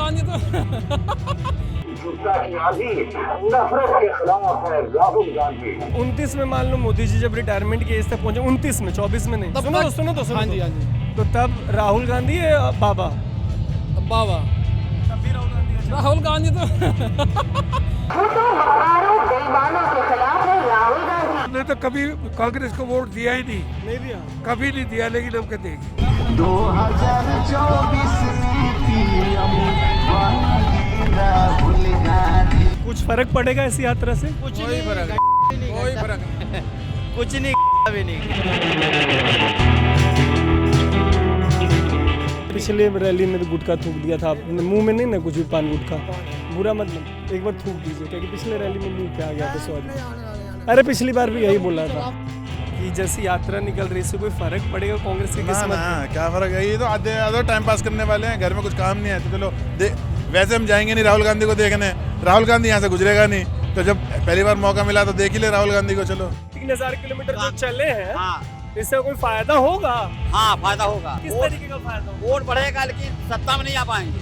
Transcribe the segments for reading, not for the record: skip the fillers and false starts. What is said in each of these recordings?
गांधी तो नफरत के खिलाफ है राहुल गांधी। 29 में मान लो मोदी जी जब रिटायरमेंट की एज तक पहुंचे, 29 में, 24 में नहीं। सुनो तो हाँ जी हाँ जी। तो तब राहुल गांधी या बाबा? बाबा तब भी राहुल गांधी तो बेईमानों के खिलाफ है राहुल गांधी। हमने तो कभी कांग्रेस को वोट दिया ही नहीं दिया। कभी नहीं दिया, लेकिन अब देंगे। 2024 में पीएम राहुल गांधी। कुछ फर्क पड़ेगा इस यात्रा से? कोई फर्क कुछ नहीं अभी नहीं। पिछले रैली में तो गुटखा थूक दिया था आपने, मुंह में नहीं ना कुछ भी पान गुटखा, बुरा मतलब एक बार थूक दीजिए, क्योंकि पिछले रैली में मुंह पे आ गया था। सॉरी, अरे पिछली बार भी यही बोला था कि जैसी यात्रा निकल रही, इससे कोई फर्क पड़ेगा कांग्रेस की किस्मत में? क्या फर्क है, ये तो आधे टाइम पास करने वाले हैं, घर में कुछ काम नहीं है तो चलो वैसे हम जाएंगे नहीं राहुल गांधी को देखने, राहुल गांधी यहाँ से गुजरेगा नहीं, तो जब पहली बार मौका मिला तो देख ही ले राहुल गांधी को। चलो 3000 किलोमीटर जो चले हैं, इससे कोई फायदा होगा? हाँ फायदा होगा। किस तरीके का फायदा होगा? वोट बढ़ेगा, लेकिन सत्ता में नहीं आ पाएंगे।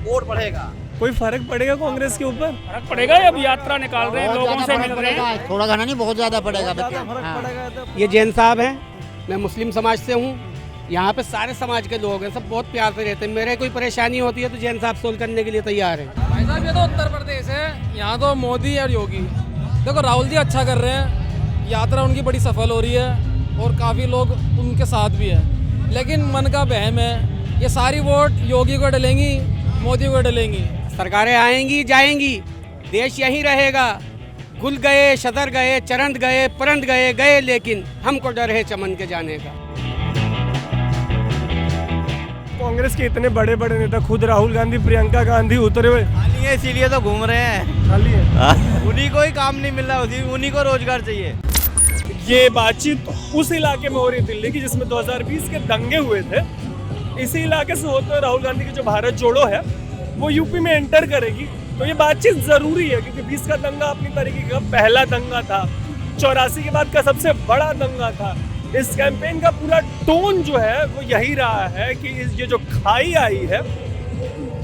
वोट बढ़ेगा, कोई फर्क पड़ेगा कांग्रेस के ऊपर? फर्क पड़ेगा। अब यात्रा निकाल रहे हैं, लोगों से मिल रहे हैं। थोड़ा घना नहीं, बहुत ज्यादा पड़ेगा। ये जैन साहब हैं, मैं मुस्लिम समाज से हूँ। यहाँ पे सारे समाज के लोग हैं, सब बहुत प्यार से रहते हैं। मेरे कोई परेशानी होती है तो जैन साहब सोल्व करने के लिए तैयार हैं। भाई साहब ये तो उत्तर प्रदेश है, यहाँ तो मोदी और योगी। देखो राहुल जी अच्छा कर रहे हैं, यात्रा उनकी बड़ी सफल हो रही है और काफ़ी लोग उनके साथ भी है, लेकिन मन का बहम है, ये सारी वोट योगी को डलेंगी, मोदी को डलेंगी। सरकारें आएंगी जाएंगी, देश यहीं रहेगा। गुल गए, शतर गए, चरंद गए, परंद गए, गए, लेकिन हमको डर है चमन के जाने का। कांग्रेस के इतने बड़े बड़े नेता, खुद राहुल गांधी, प्रियंका गांधी उतरे हुए खाली है, इसीलिए तो घूम रहे हैं। खाली है। उन्हीं को ही काम नहीं मिल रहा, उन्हीं को रोजगार चाहिए। ये बातचीत उस इलाके में हो रही दिल्ली की जिसमें 2020 के दंगे हुए थे। इसी इलाके से होते हुए राहुल गांधी की जो भारत जोड़ो है वो यूपी में एंटर करेगी, तो ये बातचीत जरूरी है, क्योंकि 20 का दंगा अपनी तरीके का पहला दंगा था, 84 के बाद का सबसे बड़ा दंगा था। इस कैंपेन का पूरा टोन जो है वो यही रहा है कि ये जो खाई आई है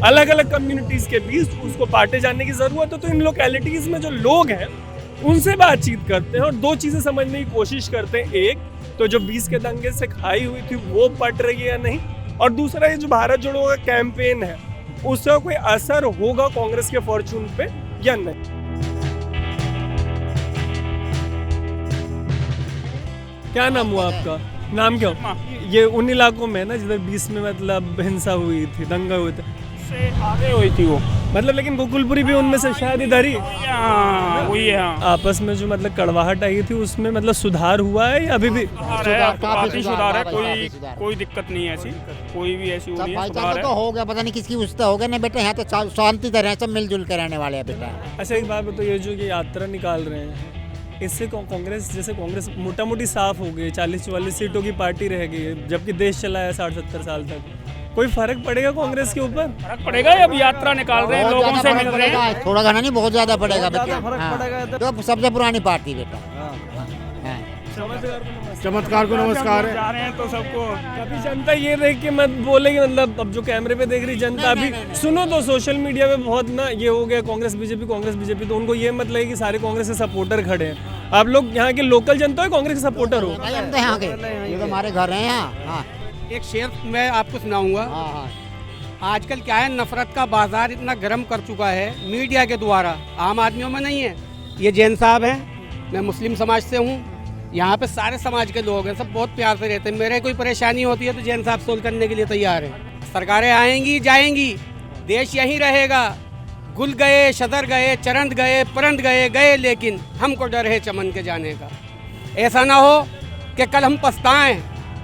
अलग अलग कम्युनिटीज के बीच, उसको बांटे जाने की जरूरत है। तो इन लोकेलिटीज में जो लोग हैं उनसे बातचीत करते हैं और दो चीजें समझने की कोशिश करते हैं। एक तो जो 20 के दंगे से खाई हुई थी वो पट रही है या नहीं, और दूसरा ये जो भारत जोड़ो का कैंपेन है उससे कोई असर होगा कांग्रेस के फॉर्चून पे या नहीं। क्या नाम हुआ आपका? नाम क्या? ये उन इलाकों में ना जिधर 20 में मतलब हिंसा हुई थी, दंगा हुए थे, से आगे हुई थी वो, मतलब लेकिन गोकुलपुरी भी उनमें से शायद इधर ही वही है। आपस में जो मतलब कड़वाहट आई थी उसमें मतलब सुधार हुआ है या अभी भी? काफी सुधार है, कोई दिक्कत नहीं है, ऐसी कोई भी ऐसी नहीं है, सुधार है। तो हो गया, पता नहीं किसकी उस्ता हो गया। नहीं बेटा, यहाँ तो शांति तरह सब मिलजुल कर रहने वाले हैं बेटा। अच्छा एक बात बताओ, ये जो ये यात्रा निकाल रहे हैं इससे कांग्रेस, जैसे कांग्रेस मोटा मोटी साफ हो गई, 40-44 सीटों की पार्टी रह गई है, जबकि देश चला है 60-70 साल तक, कोई फर्क पड़ेगा कांग्रेस के ऊपर? फर्क पड़ेगा। अब यात्रा निकाल रहे हैं, लोगों से मिल रहे हैं। थोड़ा घना नहीं, बहुत ज्यादा पड़ेगा बेटा। तो सबसे पुरानी पार्टी बेटा। चमत्कार को नमस्कार है। जा रहे हैं तो सबको अभी जनता ये देख के मत बोले कि मतलब अब जो कैमरे पे देख रही जनता, अभी सुनो तो सोशल मीडिया पे बहुत ना ये हो गया कांग्रेस बीजेपी, तो उनको ये मत लगे कि सारे कांग्रेस के सपोर्टर खड़े हैं। आप लोग यहाँ के लोकल जनता हो, कांग्रेस के सपोर्टर हो? यहाँ के ये तो हमारे घर हैं यहाँ। एक शेर मैं आपको सुनाऊंगा। आजकल क्या है, नफरत का बाजार इतना गर्म कर चुका है मीडिया के द्वारा, आम आदमियों में नहीं है। ये जैन साहब हैं, मैं मुस्लिम समाज से हूँ। यहाँ पे सारे समाज के लोग हैं, सब बहुत प्यार से रहते हैं। मेरे कोई परेशानी होती है तो जैन साहब सोल्व करने के लिए तैयार हैं। सरकारें आएंगी जाएंगी, देश यहीं रहेगा। गुल गए, शतर गए, चरंद गए, परंद गए, गए, लेकिन हमको डर है चमन के जाने का। ऐसा ना हो कि कल हम पछताएं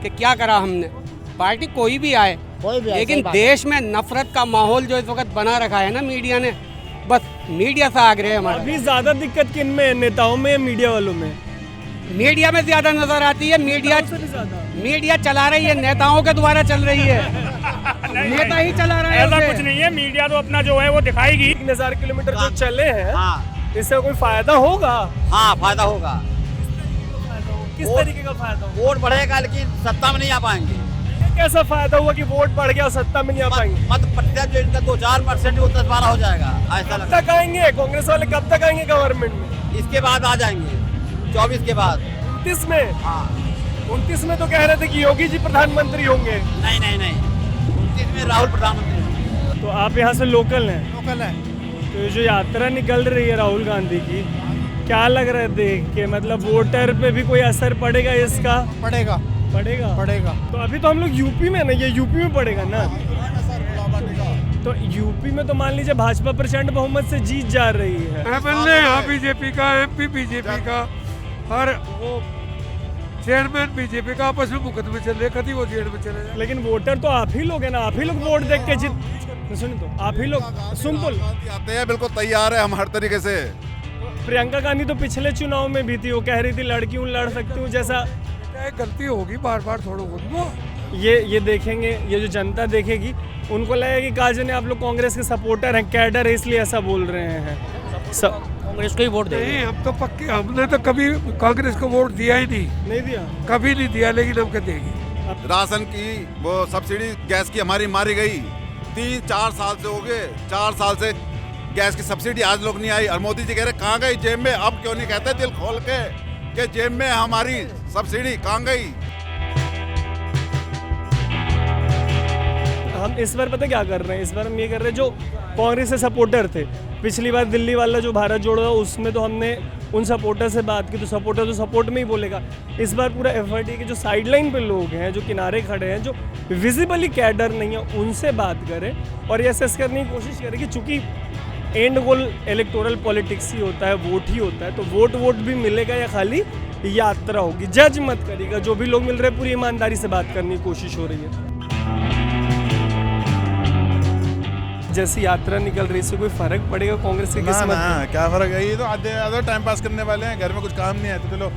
कि क्या करा हमने। पार्टी कोई भी आए, लेकिन देश में नफरत का माहौल जो इस वक्त बना रखा है ना मीडिया ने, बस मीडिया से आग्रह है हमारा। अभी ज्यादा दिक्कत किन में है, नेताओं में या मीडिया वालों में? मीडिया में ज्यादा नजर आती है। मीडिया चला रही है, नेताओं के द्वारा चल रही है। नेता ही चला रहा है, ऐसा कुछ नहीं है। मीडिया तो अपना जो है वो दिखाएगी। 3000 किलोमीटर जो चले हैं इससे कोई फायदा होगा? हाँ फायदा होगा। किस तरीके का फायदा होगा? वोट बढ़ेगा, लेकिन सत्ता में नहीं आ पाएंगे। कैसा फायदा हुआ कि वोट बढ़ गया और सत्ता में नहीं आ पाएंगे? मत प्रतिशत जो इनका 2-4% वो 10-12 हो जाएगा, ऐसा कब लगता तक आएंगे कांग्रेस वाले, कब तक आएंगे गवर्नमेंट में? है। इसके बाद आ जाएंगे 24 के बाद। 29 में? हाँ 29 में तो कह रहे थे कि योगी जी प्रधानमंत्री होंगे। नहीं नहीं नहीं, 29 में राहुल प्रधानमंत्री होंगे। तो आप यहाँ से लोकल हैं? लोकल है। तो ये जो यात्रा निकल रही है राहुल गांधी की, क्या लग रहा है देख के, मतलब वोटर पे भी कोई असर पड़ेगा इसका? पड़ेगा पड़ेगा। पड़ेगा। तो अभी तो हम लोग यूपी में ना, ये यूपी में पड़ेगा ना? तो यूपी में तो मान लीजिए भाजपा प्रचंड बहुमत से जीत जा रही है। एमएलए यहाँ बीजेपी का, एमपी बीजेपी का, और वो चेयरमैन बीजेपी का आपस में मुकदमे चल रहे, कभी वो जेल में चले जाए। लेकिन वोटर तो आप ही लोग हैं ना, आप ही लोग वोट देख के जीत। सुनिए तो आप ही लोग सिंपल आते हैं, बिल्कुल तैयार है हम हर तरीके से। प्रियंका गांधी तो पिछले चुनाव में भी थी, वो कह रही थी लड़की हूँ लड़ सकती हूँ जैसा। गलती होगी, बार बार थोड़ा होगी। ये देखेंगे, ये जो जनता देखेगी, उनको लगेगा कि काजल ने आप लोग कांग्रेस के सपोर्टर हैं, कैडर है, इसलिए ऐसा बोल रहे हैं। कांग्रेस को ही वोट नहीं, हम तो पक्के, हमने तो कभी कांग्रेस को वोट दिया ही नहीं दिया, कभी नहीं दिया, लेकिन हम क्या देंगे। राशन की वो सब्सिडी गैस की हमारी मारी गई, 3-4 साल से हो गए, 4 साल से गैस की सब्सिडी आज लोग नहीं आई। और मोदी जी कह रहे कहाँ गई जेब में, अब क्यों नहीं कहते दिल खोल के कि जेब में हमारी सब्सिडी कहाँ गई। हम इस बार पता क्या कर रहे हैं, इस बार हम ये कर रहे हैं, जो कांग्रेस के सपोर्टर थे, पिछली बार दिल्ली वाला जो भारत जोड़ो था उसमें तो हमने उन सपोर्टर से बात की, तो सपोर्टर तो सपोर्ट में ही बोलेगा। इस बार पूरा एफर्ट है कि जो साइडलाइन पे लोग हैं, जो किनारे खड़े हैं, जो विजिबली कैडर नहीं है, उनसे बात करें और ये असेस करने की कोशिश करें कि चूंकि एंड गोल इलेक्टोरल पॉलिटिक्स ही होता है, वोट ही होता है, तो वोट भी मिलेगा या खाली यात्रा होगी। जज मत करिएगा, जो भी लोग मिल रहे हैं पूरी ईमानदारी से बात करने की कोशिश हो रही है। जैसी यात्रा निकल रही है, इससे कोई फर्क पड़ेगा कांग्रेस के किस्मत में? क्या फर्क है, ये तो आधे टाइम पास करने वाले हैं, घर में कुछ काम नहीं है तो चलो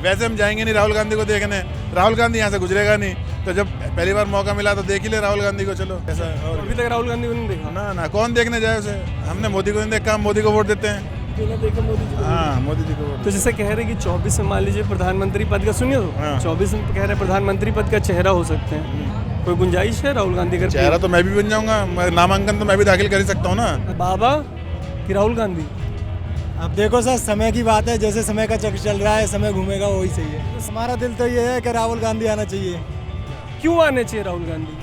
वैसे हम जाएंगे नहीं राहुल गांधी को देखने, राहुल गांधी यहाँ से गुजरेगा नहीं, तो जब पहली बार मौका मिला तो देख ही ले राहुल गांधी को। चलो ऐसा, और अभी तक राहुल गांधी को नहीं देखा ना कौन देखने जाए उसे, हमने मोदी को नहीं देखा, हम मोदी को वोट देते हैं। देखा मोदी जी। हाँ मोदी जी को। तो जैसे कह रहे हैं कि 24 में मान लीजिए प्रधानमंत्री पद का, सुनिए तो 24 में कह रहे हैं प्रधानमंत्री पद का चेहरा हो सकते हैं, कोई गुंजाइश है राहुल गांधी का? चेहरा तो मैं भी बन जाऊंगा, नामांकन तो मैं भी दाखिल कर ही सकता हूँ ना। बाबा कि राहुल गांधी? अब देखो सर, समय की बात है, जैसे समय का चक्र चल रहा है, समय घूमेगा वही सही है। हमारा दिल तो ये है कि राहुल गांधी आना चाहिए। क्यों आने चाहिए राहुल गांधी?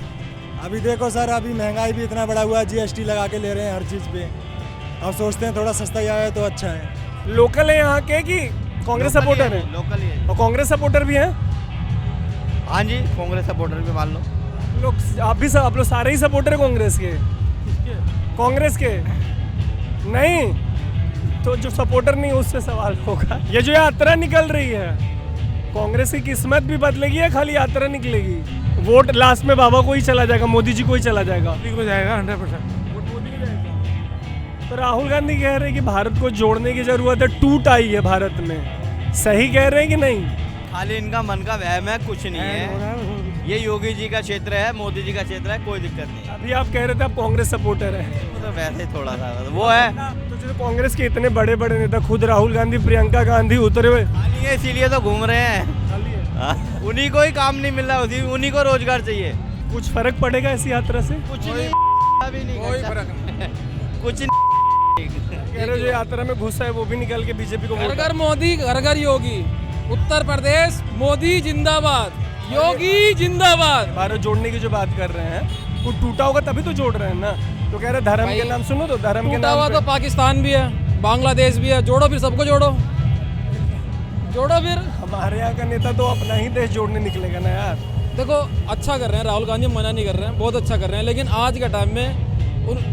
अभी देखो सर, अभी महंगाई भी इतना बढ़ा हुआ है, जीएसटी लगा के ले रहे हैं हर चीज़ पे। अब सोचते हैं थोड़ा सस्ता ही आए तो अच्छा है। लोकल है यहाँ के कि कांग्रेस सपोर्टर है? लोकल ही है। और कांग्रेस सपोर्टर भी हैं? हाँ जी, कांग्रेस सपोर्टर भी मान लो। लोग आप लोग सारे ही सपोर्टर है कांग्रेस के? कांग्रेस के नहीं, तो जो सपोर्टर नहीं उससे सवाल होगा। ये जो यात्रा निकल रही है, कांग्रेस की किस्मत भी बदलेगी या खाली यात्रा निकलेगी? वोट लास्ट में बाबा को ही चला जाएगा, मोदी जी को ही चला जाएगा? मोदी को जाएगा 100%। वोट मोदी को जाएगा। तो राहुल गांधी कह रहे हैं कि भारत को जोड़ने की जरूरत है, टूट आई है भारत में, सही कह रहे हैं कि नहीं? खाली इनका मन का वहम है, कुछ नहीं है। ये योगी जी का क्षेत्र है, मोदी जी का क्षेत्र है, कोई दिक्कत नहीं। अभी आप कह रहे थे आप कांग्रेस सपोर्टर है, तो वैसे ही थोड़ा सा वो है। तो जो कांग्रेस के इतने बड़े बड़े नेता, खुद राहुल गांधी, प्रियंका गांधी उतरे हुए, खाली है, इसीलिए तो घूम रहे हैं। उन्हीं को ही काम नहीं मिल रहा, उन्हीं को रोजगार चाहिए। कुछ फर्क पड़ेगा इस यात्रा से? कुछ नहीं, अभी नहीं, कोई फर्क नहीं। कुछ कह रहे जो यात्रा में घुसा है वो भी निकल के बीजेपी को घर घर मोदी, घर घर योगी। उत्तर प्रदेश मोदी जिंदाबाद, योगी जिंदाबाद। भारत जोड़ने की जो बात कर रहे हैं, वो टूटा होगा तभी तो जोड़ रहे हैं ना। तो कह रहे धर्म के नाम, सुनो तो धर्म के टूटा नाम हुआ पे- तो पाकिस्तान भी है, बांग्लादेश भी है, जोड़ो फिर सबको जोड़ो, जोड़ो फिर। हमारे यहाँ का नेता तो अपना ही देश जोड़ने निकलेगा ना यार। देखो अच्छा कर रहे हैं राहुल गांधी, मना नहीं कर रहे हैं, बहुत अच्छा कर रहे हैं, लेकिन आज के टाइम में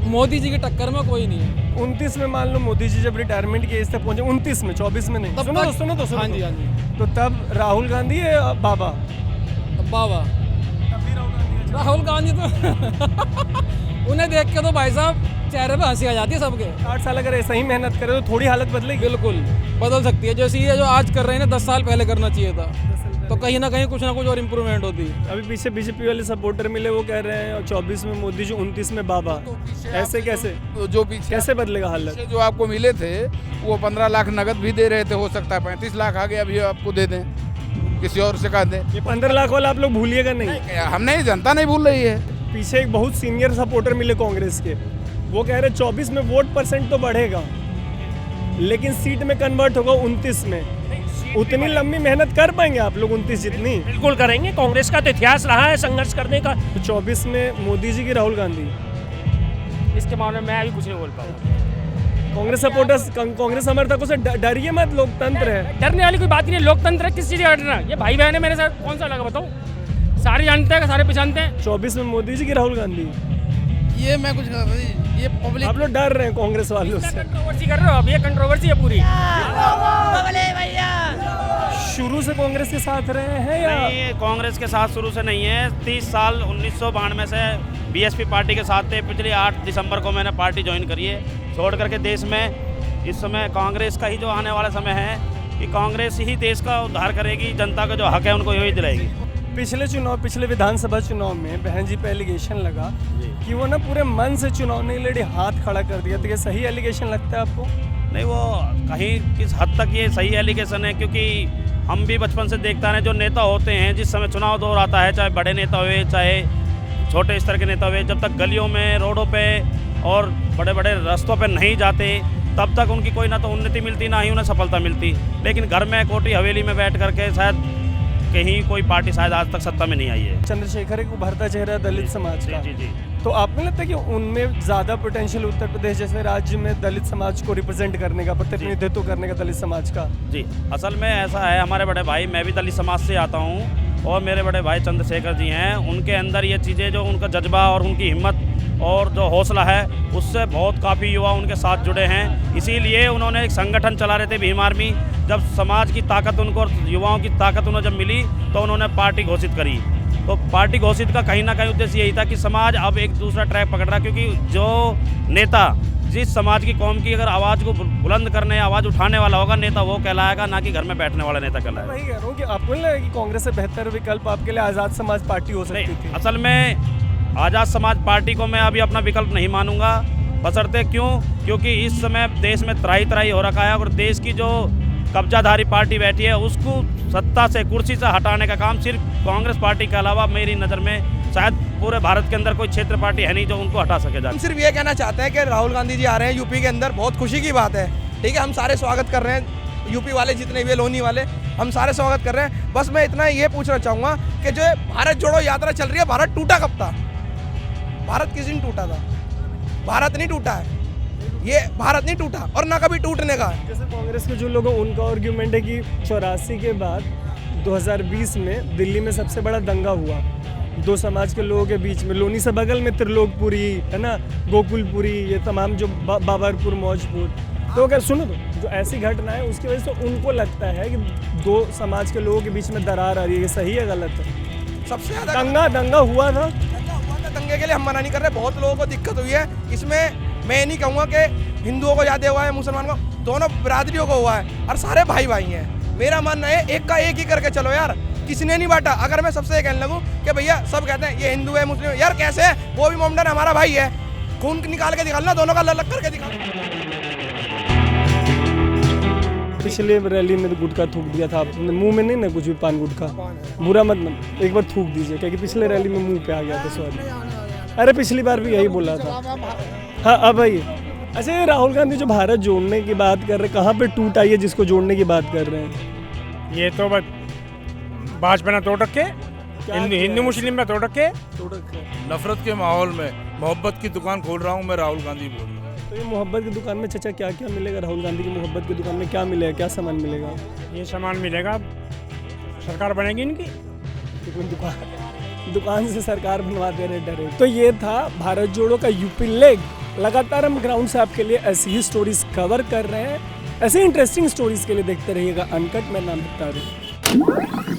मोदी जी की टक्कर में कोई नहीं है। 29 में मान लो मोदी जी जब रिटायरमेंट की एज तक पहुंचे, 29 में, 24 में नहीं, तब सुनो तक- तो सुनो तो सुनो हाँ जी, तो। हाँ जी। तो तब राहुल गांधी है बाबा? बाबा राहुल गांधी तो उन्हें देख के तो भाई साहब चेहरे पे हंसी आ जाती है सबके। 8 साल अगर ऐसा ही मेहनत करे तो थोड़ी हालत बदलेगी। बिल्कुल बदल सकती है, जैसे ये जो आज कर रहे हैं ना, 10 साल पहले करना चाहिए था, तो कहीं ना कहीं कुछ ना कुछ और इम्प्रूवमेंट होती है। अभी पीछे बीजेपी वाले सपोर्टर मिले, वो कह रहे हैं 24 में मोदी जी, 29 में बाबा। ऐसे कैसे, तो जो पीछे कैसे बदलेगा हालत? जो आपको मिले थे वो 15 लाख नगद भी दे रहे थे, हो सकता है 35 लाख आगे अभी आपको दे दें। किसी और से कह दें। ये 15 लाख वाला आप लोग भूलिएगा नहीं। हम नहीं, जनता नहीं भूल रही है। पीछे एक बहुत सीनियर सपोर्टर मिले कांग्रेस के, वो कह रहे 24 में वोट परसेंट तो बढ़ेगा लेकिन सीट में कन्वर्ट होगा 29 में। उतनी लंबी मेहनत कर पाएंगे आप लोग 29 जितनी? बिल्कुल करेंगे, कांग्रेस का तो इतिहास रहा है संघर्ष करने का। 24 में मोदी जी की राहुल गांधी, इसके मामले में मैं अभी कुछ नहीं बोल पाऊंगा। कांग्रेस सपोर्टर्स, कांग्रेस समर्थकों से डरिए मत, लोकतंत्र है। डरने वाली कोई बात नहीं है, लोकतंत्र है, किस चीज़ का डरना? ये भाई बहन है, मेरे साथ कौन सा लगा बताओ? सारे जानते हैं, सारे पहचानते हैं। 24 में मोदी जी की राहुल गांधी, ये मैं कुछ कर रही, ये पब्लिक आप लोग डर रहे हैं कांग्रेस वालों से। कंट्रोवर्सी कर रहे हो, अब ये कंट्रोवर्सी है पूरी। शुरू से कांग्रेस के साथ रहे हैं या नहीं, कांग्रेस के साथ शुरू से नहीं है। 30 साल 1992 से बीएसपी पार्टी के साथ थे। पिछले 8 दिसंबर को मैंने पार्टी ज्वाइन करी है। छोड़ करके देश में इस समय कांग्रेस का ही जो आने वाला समय है कि कांग्रेस ही देश का उद्धार करेगी, जनता का जो हक है उनको यही दिलाएगी। पिछले विधानसभा चुनाव में बहन जी पे एलिगेशन लगा कि वो ना पूरे मन से चुनाव नहीं लड़ी, हाथ खड़ा कर दिया। तो ये सही एलिगेशन लगता है आपको? नहीं, वो कहीं किस हद तक ये सही एलिगेशन है, क्योंकि हम भी बचपन से देखता रहे जो नेता होते हैं, जिस समय चुनाव दौर आता है, चाहे बड़े नेता हुए चाहे छोटे स्तर के नेता हुए, जब तक गलियों में, रोडों पे और बड़े बड़े रास्तों पे नहीं जाते तब तक उनकी कोई ना तो उन्नति मिलती ना ही उन्हें सफलता मिलती। लेकिन घर में कोठी हवेली में बैठ करके शायद कहीं कोई पार्टी शायद आज तक सत्ता में नहीं आई है। चंद्रशेखर एक उभरता चेहरा दलित समाज का। जी जी। तो आपको लगता है कि उनमें ज़्यादा पोटेंशियल उत्तर प्रदेश जैसे राज्य में दलित समाज को रिप्रेजेंट करने का, प्रतिनिधित्व करने का दलित समाज का? जी, असल में ऐसा है, हमारे बड़े भाई, मैं भी दलित समाज से आता हूँ और मेरे बड़े भाई चंद्रशेखर जी हैं, उनके अंदर ये चीज़ें, जो उनका जज्बा और उनकी हिम्मत और जो हौसला है, उससे बहुत काफ़ी युवा उनके साथ जुड़े हैं। इसीलिए उन्होंने एक संगठन चला रहे थे भीम आर्मी। जब समाज की ताकत उनको और युवाओं की ताकत उन्हें जब मिली तो उन्होंने पार्टी घोषित करी। तो पार्टी घोषित का कहीं ना कहीं उद्देश्य यही था कि समाज अब एक दूसरा ट्रैक पकड़ रहा, क्योंकि जो नेता जिस समाज की, कौम की अगर आवाज़ को बुलंद करने, आवाज़ उठाने वाला होगा, नेता वो कहलाएगा, ना कि घर में बैठने वाला नेता कहलाएगा। वही कह रहा हूँ कि आपको नहीं लगा कि कांग्रेस से बेहतर विकल्प आपके लिए आज़ाद समाज पार्टी हो सकती थी? असल में आज़ाद समाज पार्टी को मैं अभी अपना विकल्प नहीं मानूंगा, बशर्ते क्योंकि इस समय देश में त्राही हो रखा है और देश की जो कब्जाधारी पार्टी बैठी है उसको सत्ता से, कुर्सी से हटाने का काम सिर्फ कांग्रेस पार्टी के अलावा मेरी नज़र में शायद पूरे भारत के अंदर कोई क्षेत्र पार्टी है नहीं जो उनको हटा सके। हम सिर्फ ये कहना चाहते हैं कि राहुल गांधी जी आ रहे हैं यूपी के अंदर, बहुत खुशी की बात है। ठीक है, हम सारे स्वागत कर रहे हैं, यूपी वाले जितने भी, लोनी वाले, हम सारे स्वागत कर रहे हैं। बस मैं इतना ये पूछना चाहूँगा कि जो भारत जोड़ो यात्रा चल रही है, भारत टूटा कब था? भारत किस दिन टूटा था? भारत नहीं टूटा है, ये भारत नहीं टूटा और ना कभी टूटने का है। जैसे कांग्रेस के जो लोग हैं उनका आर्ग्यूमेंट है कि 84 के बाद 2020 में दिल्ली में सबसे बड़ा दंगा हुआ दो समाज के लोगों के बीच में। लोनी से बगल में त्रिलोकपुरी है ना, गोकुलपुरी, ये तमाम जो बाबरपुर, मौजपुर। तो अगर सुनो तो जो ऐसी घटना है उसकी वजह से उनको लगता है कि दो समाज के लोगों के बीच में दरार आ रही है। ये सही है गलत है? सबसे ज़्यादा दंगा हुआ था। दंगे के लिए हम मना नहीं कर रहे, बहुत लोगों को दिक्कत हुई है इसमें। मैं नहीं कहूँगा कि हिंदुओं को ज़्यादा हुआ है, मुसलमानों को, दोनों बिरादरियों को हुआ है और सारे भाई भाई हैं। मेरा मानना है एक का एक ही करके चलो यार, किसी ने नहीं बांटा। अगर मैं सबसे कहने लगूँ कि भैया सब कहते हैं ये हिंदू है, मुस्लिम है, यार कैसे है? वो भी मोमडन हमारा भाई है, खून निकाल के दिखाना, दोनों का अलग करके दिखाना। पिछले रैली में तो गुटखा थूक दिया था आपने, मुंह में नहीं ना कुछ भी, पान गुटखा, बुरा मत, एक बार थूक दीजिए, क्योंकि पिछले रैली में मुंह पे आ गया था सॉरी। अरे पिछली बार भी यही बोला था। हाँ अब आइए। अच्छा, ये राहुल गांधी जो भारत जोड़ने की बात कर रहे हैं, कहाँ पे टूट आई है जिसको जोड़ने की बात कर रहे हैं? ये तो बस भाजपा ने तोड़ रखे, हिंदू मुस्लिम में तोड़ रखे। नफरत के माहौल में मोहब्बत की दुकान खोल रहा हूँ मैं, राहुल गांधी बोल रहा हूँ। तो ये मोहब्बत की दुकान में चाचा क्या क्या मिलेगा? राहुल गांधी की मोहब्बत की दुकान में क्या मिलेगा, क्या सामान मिलेगा? ये सामान मिलेगा, सरकार बनेगी इनकी। दुकान से सरकार बनवाते रहे डरे। तो ये था भारत जोड़ो का यूपी लेग। लगातार हम ग्राउंड से आपके लिए ऐसी ही स्टोरीज कवर कर रहे हैं। ऐसे इंटरेस्टिंग स्टोरीज के लिए देखते रहिएगा अनकट। मैं नाम बता रही हूँ।